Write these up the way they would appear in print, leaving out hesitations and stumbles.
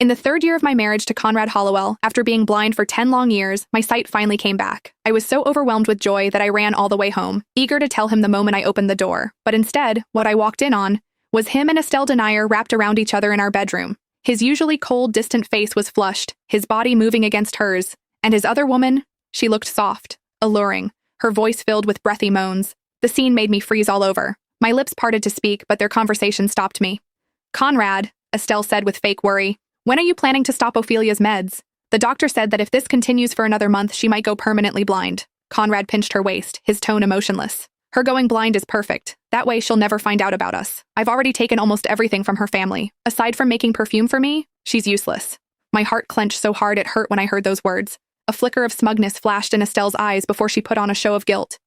In the third year of my marriage to Conrad Hollowell, after being blind for 10 long years, my sight finally came back. I was so overwhelmed with joy that I ran all the way home, eager to tell him the moment I opened the door. But instead, what I walked in on was him and Estelle Denier wrapped around each other in our bedroom. His usually cold, distant face was flushed, his body moving against hers, and his other woman, she looked soft, alluring, her voice filled with breathy moans. The scene made me freeze all over. My lips parted to speak, but their conversation stopped me. "Conrad," Estelle said with fake worry, "when are you planning to stop Ophelia's meds? The doctor said that if this continues for another month, she might go permanently blind." Conrad pinched her waist, his tone emotionless. "Her going blind is perfect. That way she'll never find out about us. I've already taken almost everything from her family. Aside from making perfume for me, she's useless." My heart clenched so hard it hurt when I heard those words. A flicker of smugness flashed in Estelle's eyes before she put on a show of guilt.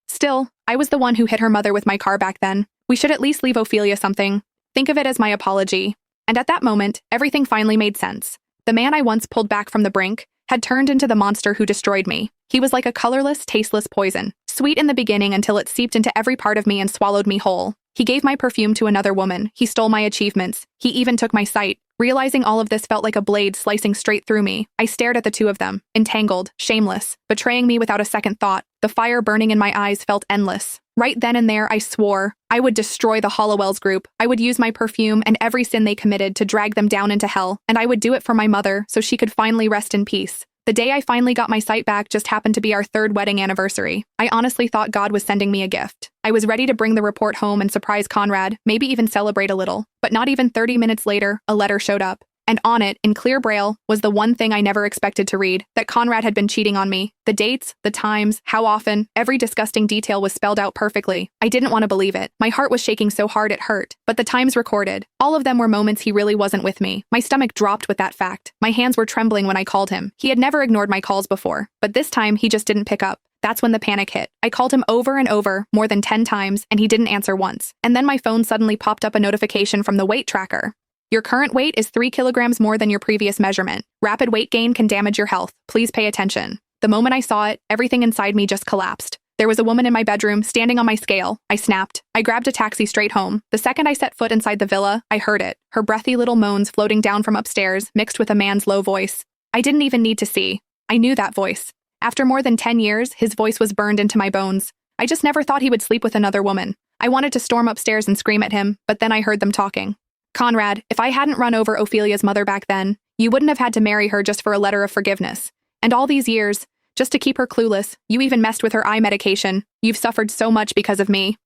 "Still, I was the one who hit her mother with my car back then. We should at least leave Ophelia something. Think of it as my apology." And at that moment, everything finally made sense. The man I once pulled back from the brink had turned into the monster who destroyed me. He was like a colorless, tasteless poison, sweet in the beginning until it seeped into every part of me and swallowed me whole. He gave my perfume to another woman. He stole my achievements. He even took my sight. Realizing all of this felt like a blade slicing straight through me. I stared at the two of them, entangled, shameless, betraying me without a second thought. The fire burning in my eyes felt endless. Right then and there, I swore I would destroy the Hollowells group. I would use my perfume and every sin they committed to drag them down into hell, and I would do it for my mother so she could finally rest in peace. The day I finally got my sight back just happened to be our third wedding anniversary. I honestly thought God was sending me a gift. I was ready to bring the report home and surprise Conrad, maybe even celebrate a little. But not even 30 minutes later, a letter showed up. And on it, in clear braille, was the one thing I never expected to read, that Conrad had been cheating on me. The dates, the times, how often, every disgusting detail was spelled out perfectly. I didn't want to believe it. My heart was shaking so hard it hurt. But the times recorded, all of them were moments he really wasn't with me. My stomach dropped with that fact. My hands were trembling when I called him. He had never ignored my calls before, but this time he just didn't pick up. That's when the panic hit. I called him over and over, more than 10 times, and he didn't answer once. And then my phone suddenly popped up a notification from the weight tracker. "Your current weight is 3 kilograms more than your previous measurement. Rapid weight gain can damage your health. Please pay attention." The moment I saw it, everything inside me just collapsed. There was a woman in my bedroom, standing on my scale. I snapped. I grabbed a taxi straight home. The second I set foot inside the villa, I heard it. Her breathy little moans floating down from upstairs, mixed with a man's low voice. I didn't even need to see. I knew that voice. After more than 10 years, his voice was burned into my bones. I just never thought he would sleep with another woman. I wanted to storm upstairs and scream at him, but then I heard them talking. "Conrad, if I hadn't run over Ophelia's mother back then, you wouldn't have had to marry her just for a letter of forgiveness. And all these years, just to keep her clueless, you even messed with her eye medication. You've suffered so much because of me."